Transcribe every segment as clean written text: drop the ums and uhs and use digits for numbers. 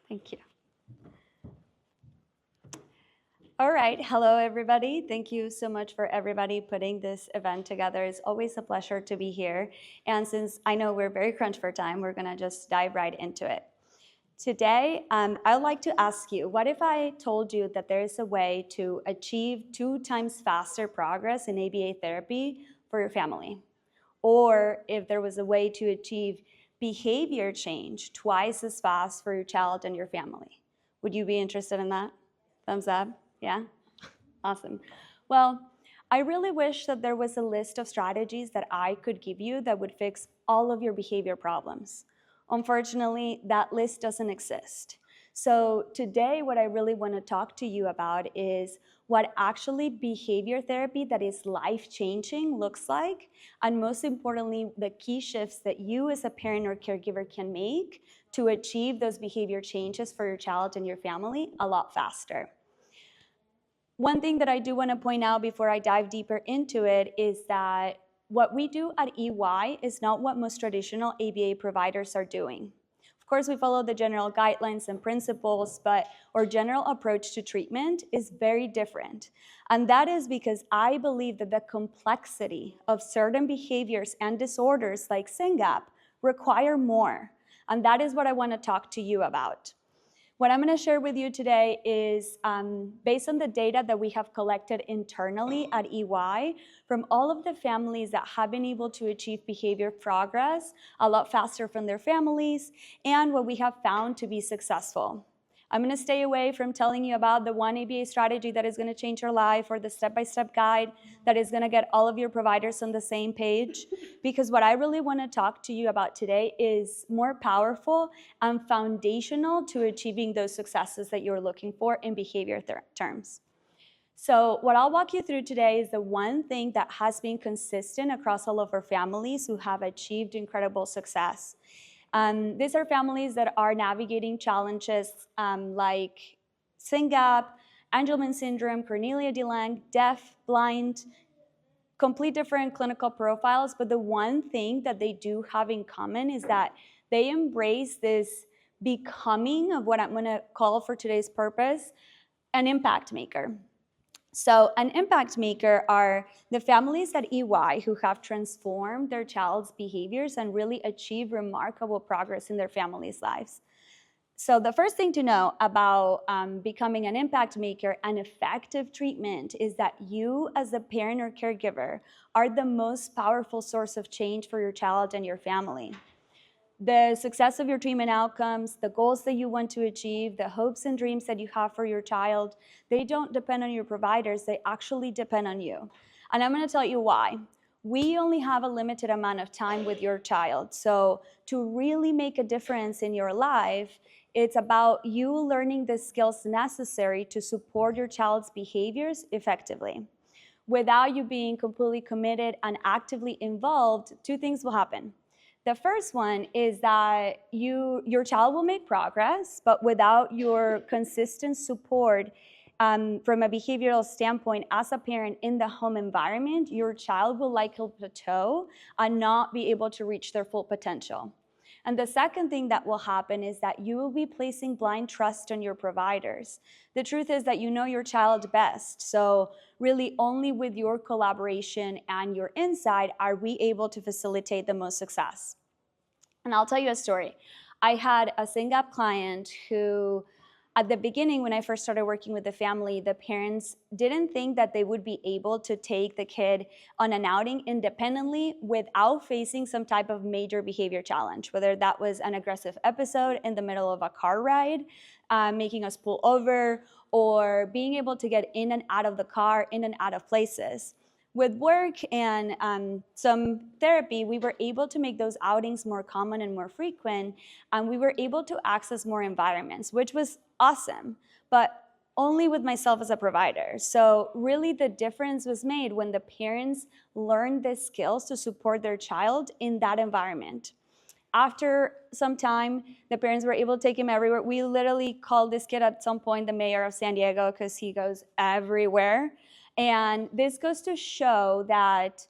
Thank you. All right, hello everybody. Thank you so much for everybody putting this event together. It's always a pleasure to be here. And since I know we're very crunched for time, we're gonna just dive right into it. Today, I'd like to ask you, what if I told you that there is a way to achieve 2 times faster progress in ABA therapy for your family? Or if there was a way to achieve behavior change twice as fast for your child and your family? Would you be interested in that? Thumbs up? Yeah? Awesome. Well, I really wish that there was a list of strategies that I could give you that would fix all of your behavior problems. Unfortunately, that list doesn't exist. So today, what I really want to talk to you about is what actually behavior therapy that is life-changing looks like, and most importantly, the key shifts that you as a parent or caregiver can make to achieve those behavior changes for your child and your family a lot faster. One thing that I do want to point out before I dive deeper into it is that what we do at EY is not what most traditional ABA providers are doing. Of course, we follow the general guidelines and principles, but our general approach to treatment is very different. And that is because I believe that the complexity of certain behaviors and disorders like Syngap require more. And that is what I want to talk to you about. What I'm going to share with you today is based on the data that we have collected internally at EY from all of the families that have been able to achieve behavior progress a lot faster from their families and what we have found to be successful. I'm going to stay away from telling you about the one ABA strategy that is going to change your life or the step-by-step guide that is going to get all of your providers on the same page, because what I really want to talk to you about today is more powerful and foundational to achieving those successes that you're looking for in behavior terms. So what I'll walk you through today is the one thing that has been consistent across all of our families who have achieved incredible success. These are families that are navigating challenges like Syngap, Angelman syndrome, Cornelia de Lange, deaf, blind, complete different clinical profiles, but the one thing that they do have in common is that they embrace this becoming of what I'm going to call for today's purpose, an impact maker. So an impact maker are the families at EY who have transformed their child's behaviors and really achieved remarkable progress in their families' lives. So the first thing to know about becoming an impact maker and effective treatment is that you as a parent or caregiver are the most powerful source of change for your child and your family. The success of your treatment outcomes, the goals that you want to achieve, the hopes and dreams that you have for your child, they don't depend on your providers, they actually depend on you. And I'm going to tell you why. We only have a limited amount of time with your child. So to really make a difference in your life, it's about you learning the skills necessary to support your child's behaviors effectively. Without you being completely committed and actively involved, 2 things will happen. The first one is that your child will make progress, but without your consistent support from a behavioral standpoint as a parent in the home environment, your child will likely plateau and not be able to reach their full potential. And the second thing that will happen is that you will be placing blind trust on your providers. The truth is that you know your child best. So really only with your collaboration and your insight are we able to facilitate the most success. And I'll tell you a story. I had a Syngap client who at the beginning, when I first started working with the family, the parents didn't think that they would be able to take the kid on an outing independently without facing some type of major behavior challenge, whether that was an aggressive episode in the middle of a car ride, making us pull over, or being able to get in and out of the car, in and out of places. With work and some therapy, we were able to make those outings more common and more frequent, and we were able to access more environments, which was awesome, but only with myself as a provider. So really the difference was made when the parents learned the skills to support their child in that environment. After some time, the parents were able to take him everywhere. We literally called this kid at some point the mayor of San Diego because he goes everywhere. And this goes to show that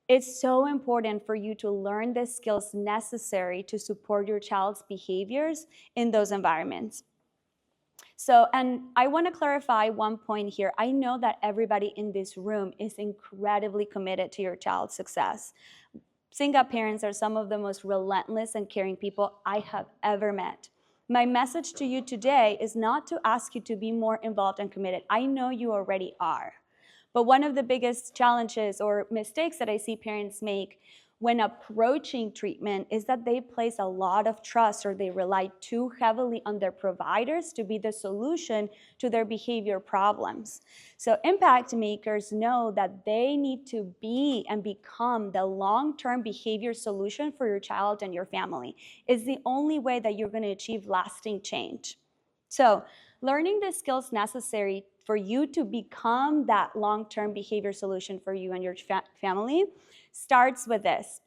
it's so important for you to learn the skills necessary to support your child's behaviors in those environments. So, and I want to clarify one point here. I know that everybody in this room is incredibly committed to your child's success. Syngap parents are some of the most relentless and caring people I have ever met. My message to you today is not to ask you to be more involved and committed. I know you already are. But one of the biggest challenges or mistakes that I see parents make when approaching treatment is that they place a lot of trust, or they rely too heavily on their providers to be the solution to their behavior problems. So impact makers know that they need to be and become the long-term behavior solution for your child and your family. It's the only way that you're going to achieve lasting change. So learning the skills necessary for you to become that long-term behavior solution for you and your family starts with this: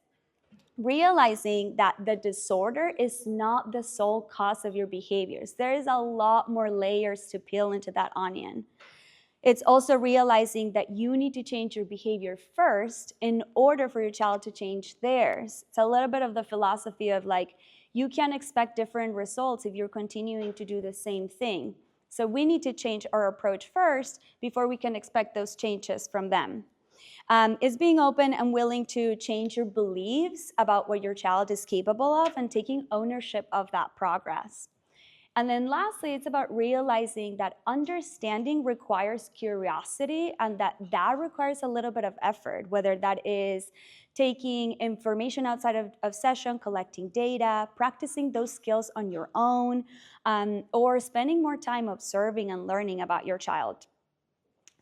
realizing that the disorder is not the sole cause of your behaviors. There is a lot more layers to peel into that onion. It's also realizing that you need to change your behavior first in order for your child to change theirs. It's a little bit of the philosophy of like, you can't expect different results if you're continuing to do the same thing. So we need to change our approach first before we can expect those changes from them. Is being open and willing to change your beliefs about what your child is capable of and taking ownership of that progress. And then lastly, it's about realizing that understanding requires curiosity, and that requires a little bit of effort, whether that is taking information outside of session, collecting data, practicing those skills on your own, or spending more time observing and learning about your child.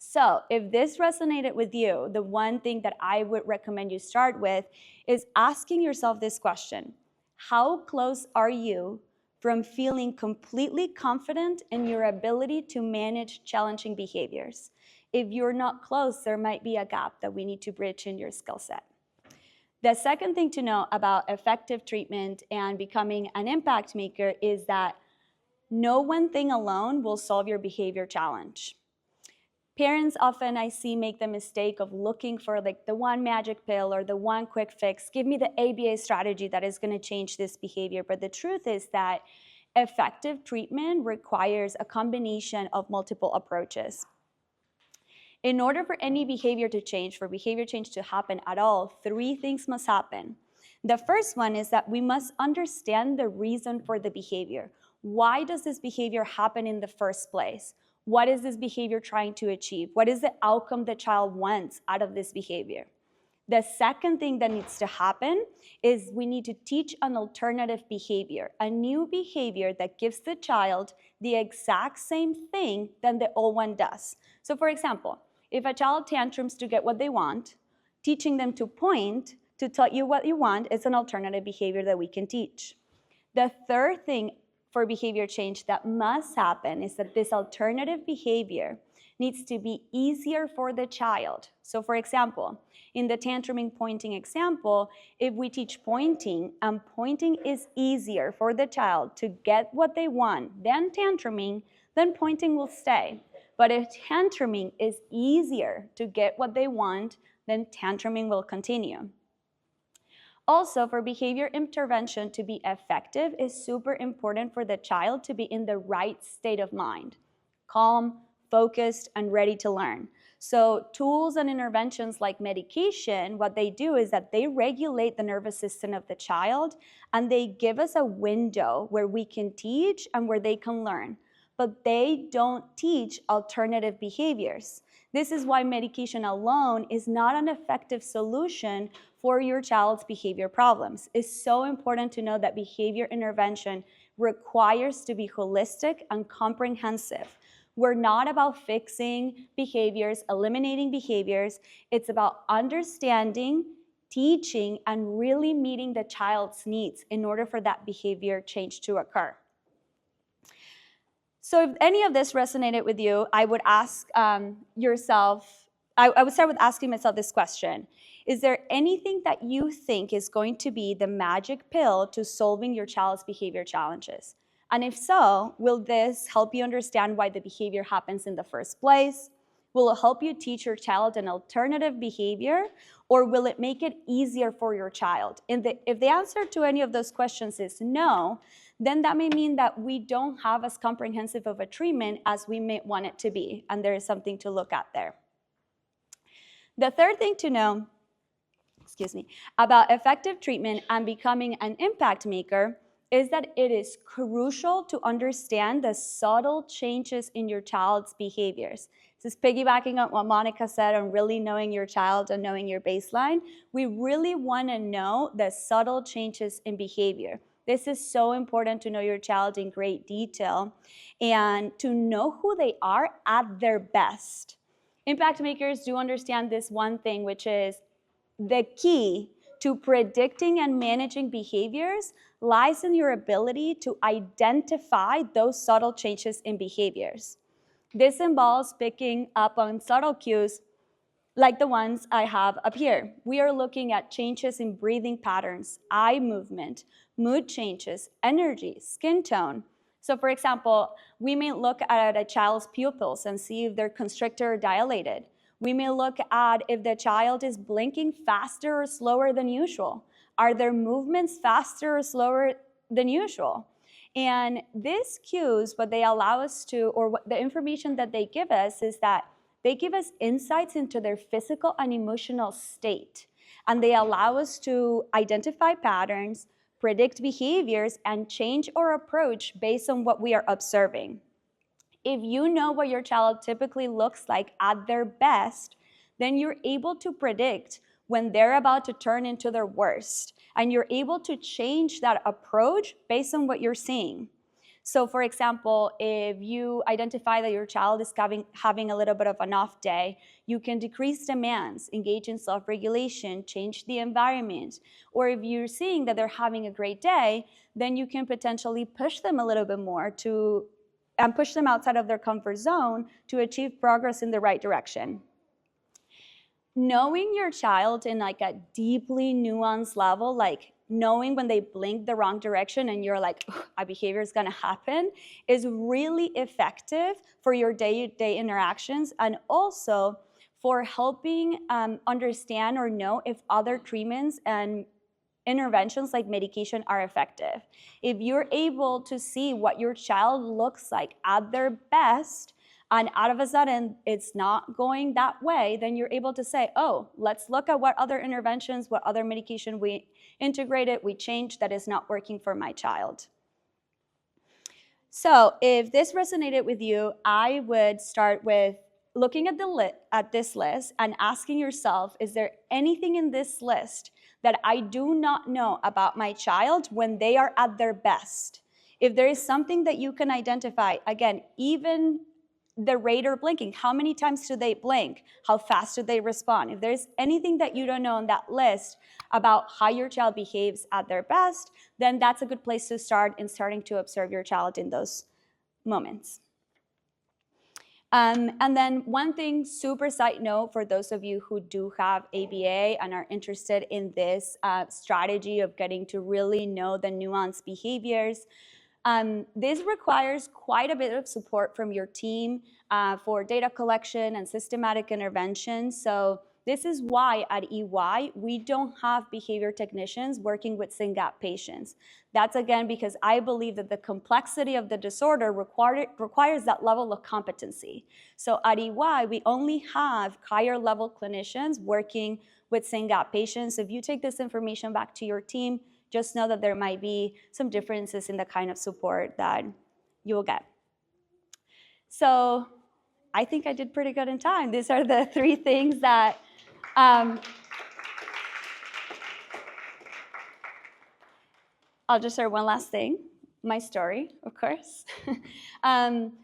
So if this resonated with you, the one thing that I would recommend you start with is asking yourself this question: how close are you from feeling completely confident in your ability to manage challenging behaviors? If you're not close, there might be a gap that we need to bridge in your skill set. The second thing to know about effective treatment and becoming an impact maker is that no one thing alone will solve your behavior challenge. Parents often, I see, make the mistake of looking for like the one magic pill or the one quick fix. Give me the ABA strategy that is going to change this behavior. But the truth is that effective treatment requires a combination of multiple approaches. In order for any behavior to change, for behavior change to happen at all, three things must happen. The first one is that we must understand the reason for the behavior. Why does this behavior happen in the first place? What is this behavior trying to achieve? What is the outcome the child wants out of this behavior? The second thing that needs to happen is we need to teach an alternative behavior, a new behavior that gives the child the exact same thing than the old one does. So for example, if a child tantrums to get what they want, teaching them to point to tell you what you want is an alternative behavior that we can teach. The third thing for behavior change that must happen is that this alternative behavior needs to be easier for the child. So for example, in the tantruming pointing example, if we teach pointing and pointing is easier for the child to get what they want than tantruming, then pointing will stay. But if tantruming is easier to get what they want, then tantruming will continue. Also, for behavior intervention to be effective, it's super important for the child to be in the right state of mind, calm, focused, and ready to learn. So tools and interventions like medication, what they do is that they regulate the nervous system of the child, and they give us a window where we can teach and where they can learn. But they don't teach alternative behaviors. This is why medication alone is not an effective solution for your child's behavior problems. It's so important to know that behavior intervention requires to be holistic and comprehensive. We're not about fixing behaviors, eliminating behaviors. It's about understanding, teaching, and really meeting the child's needs in order for that behavior change to occur. So if any of this resonated with you, I would ask yourself, I would start with asking myself this question: is there anything that you think is going to be the magic pill to solving your child's behavior challenges? And if so, will this help you understand why the behavior happens in the first place? Will it help you teach your child an alternative behavior? Or will it make it easier for your child? If the answer to any of those questions is no, then that may mean that we don't have as comprehensive of a treatment as we may want it to be, and there is something to look at there. The third thing to know, about effective treatment and becoming an impact maker is that it is crucial to understand the subtle changes in your child's behaviors. This is piggybacking on what Monica said on really knowing your child and knowing your baseline. We really want to know the subtle changes in behavior. This is so important to know your child in great detail and to know who they are at their best. Impact makers do understand this one thing, which is the key to predicting and managing behaviors lies in your ability to identify those subtle changes in behaviors. This involves picking up on subtle cues like the ones I have up here. We are looking at changes in breathing patterns, eye movement, mood changes, energy, skin tone. So for example, we may look at a child's pupils and see if they're constricted or dilated. We may look at if the child is blinking faster or slower than usual. Are their movements faster or slower than usual? And these cues, what they allow us to, or what the information that they give us is that they give us insights into their physical and emotional state. And they allow us to identify patterns, predict behaviors, and change our approach based on what we are observing. If you know what your child typically looks like at their best, then you're able to predict when they're about to turn into their worst. And you're able to change that approach based on what you're seeing. So for example, if you identify that your child is having a little bit of an off day, you can decrease demands, engage in self-regulation, change the environment. Or if you're seeing that they're having a great day, then you can potentially push them a little bit more and push them outside of their comfort zone to achieve progress in the right direction. Knowing your child in like a deeply nuanced level, like knowing when they blink the wrong direction and you're like, a behavior is gonna happen, is really effective for your day-to-day interactions and also for helping understand or know if other treatments and interventions like medication are effective. If you're able to see what your child looks like at their best, and out of a sudden it's not going that way, then you're able to say, oh, let's look at what other interventions, what other medication we integrated, we changed that is not working for my child. So if this resonated with you, I would start with looking at this list and asking yourself, is there anything in this list that I do not know about my child when they are at their best? If there is something that you can identify, again, even the rate or blinking, how many times do they blink? How fast do they respond? If there's anything that you don't know on that list about how your child behaves at their best, then that's a good place to start in starting to observe your child in those moments. And then one thing, super side note for those of you who do have ABA and are interested in this strategy of getting to really know the nuanced behaviors, this requires quite a bit of support from your team for data collection and systematic intervention. So this is why at EY, we don't have behavior technicians working with Syngap patients. That's again because I believe that the complexity of the disorder requires that level of competency. So at EY, we only have higher level clinicians working with Syngap patients. If you take this information back to your team, just know that there might be some differences in the kind of support that you will get. So I think I did pretty good in time. These are the three things that I'll just share one last thing. My story, of course.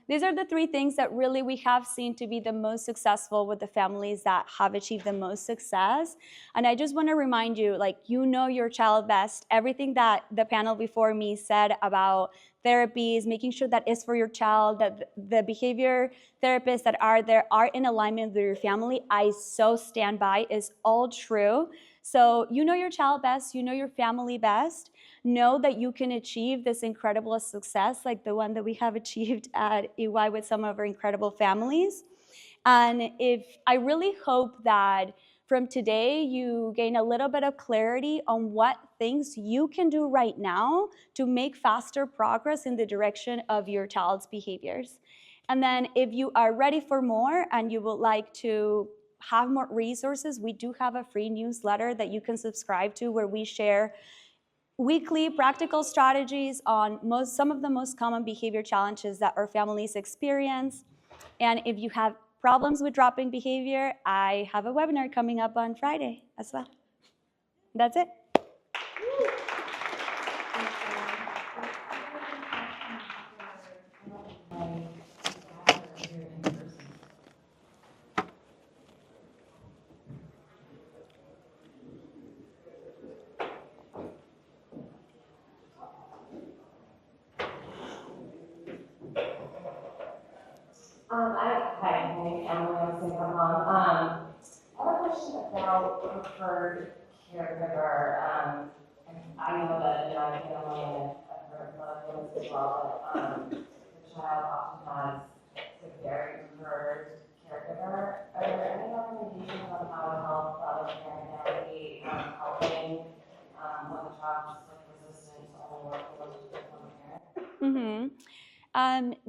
These are the three things that really we have seen to be the most successful with the families that have achieved the most success. And I just want to remind you, like, you know your child best. Everything that the panel before me said about therapies, making sure that is for your child, that the behavior therapists that are there are in alignment with your family, I so stand by, is all true. So you know your child best, you know your family best. Know that you can achieve this incredible success like the one that we have achieved at EY with some of our incredible families. And I really hope that From today, you gain a little bit of clarity on what things you can do right now to make faster progress in the direction of your child's behaviors. And then if you are ready for more and you would like to have more resources, we do have a free newsletter that you can subscribe to where we share weekly practical strategies on some of the most common behavior challenges that our families experience. And if you have problems with dropping behavior, I have a webinar coming up on Friday as well. That's it. Hi, my name is Emily. I'm Syngap1. I have a question about preferred caregiver. And I know that in my family, and I've heard from other families as well, that the child often has a very preferred caregiver. Are there any recommendations on how to help the other parent navigate helping when the child is resistant to only working with one parent?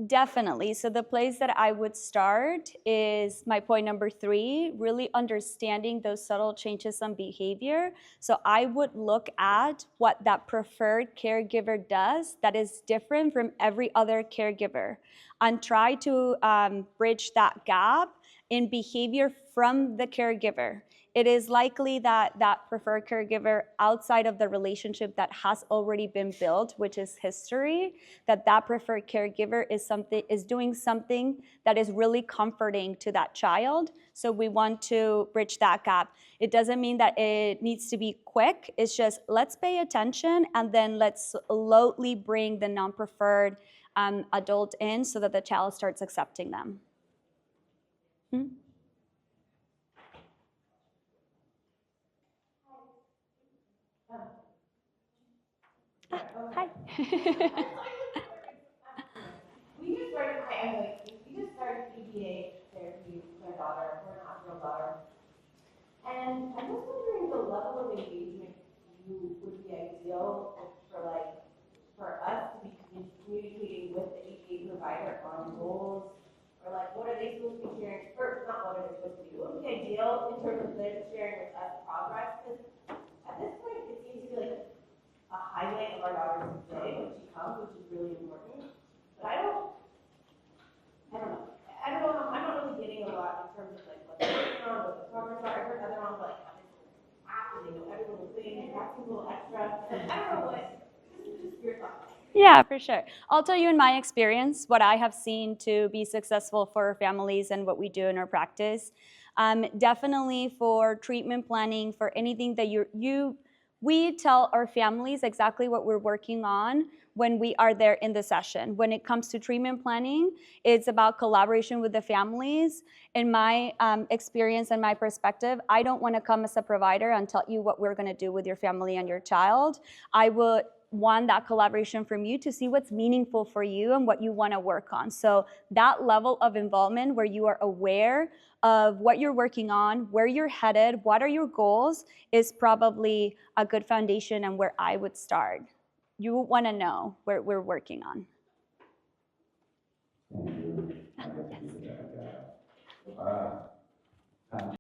Definitely. So the place that I would start is my point number 3, really understanding those subtle changes in behavior. So I would look at what that preferred caregiver does that is different from every other caregiver and try to bridge that gap in behavior from the caregiver. It is likely that that preferred caregiver outside of the relationship that has already been built, which is history, that preferred caregiver is doing something that is really comforting to that child. So we want to bridge that gap. It doesn't mean that it needs to be quick. It's just let's pay attention and then let's slowly bring the non-preferred adult in so that the child starts accepting them. Hi. We just started PDA therapy with my daughter, 4.5-year-old daughter. And I'm just wondering the level of engagement you would be ideal for us to be communicating with the APA provider on goals, or what are they supposed to be sharing, or not what are they supposed to be, what would be ideal in terms of them sharing with us progress, because at this point it seems to be like a highlight of our daughter's day when she comes, which is really important. But I don't know. I'm not really getting a lot in terms of what's going on, what the progress are. I heard other moms after they know every little thing, that's a little extra. I don't know just your thoughts. Yeah, for sure. I'll tell you in my experience what I have seen to be successful for families and what we do in our practice. Definitely for treatment planning, for anything that we tell our families exactly what we're working on when we are there in the session. When it comes to treatment planning, it's about collaboration with the families. In my experience and my perspective, I don't want to come as a provider and tell you what we're going to do with your family and your child. I would want that collaboration from you to see what's meaningful for you and what you want to work on. So that level of involvement where you are aware of what you're working on, where you're headed, what are your goals, is probably a good foundation and where I would start. You want to know where we're working on. Thank you.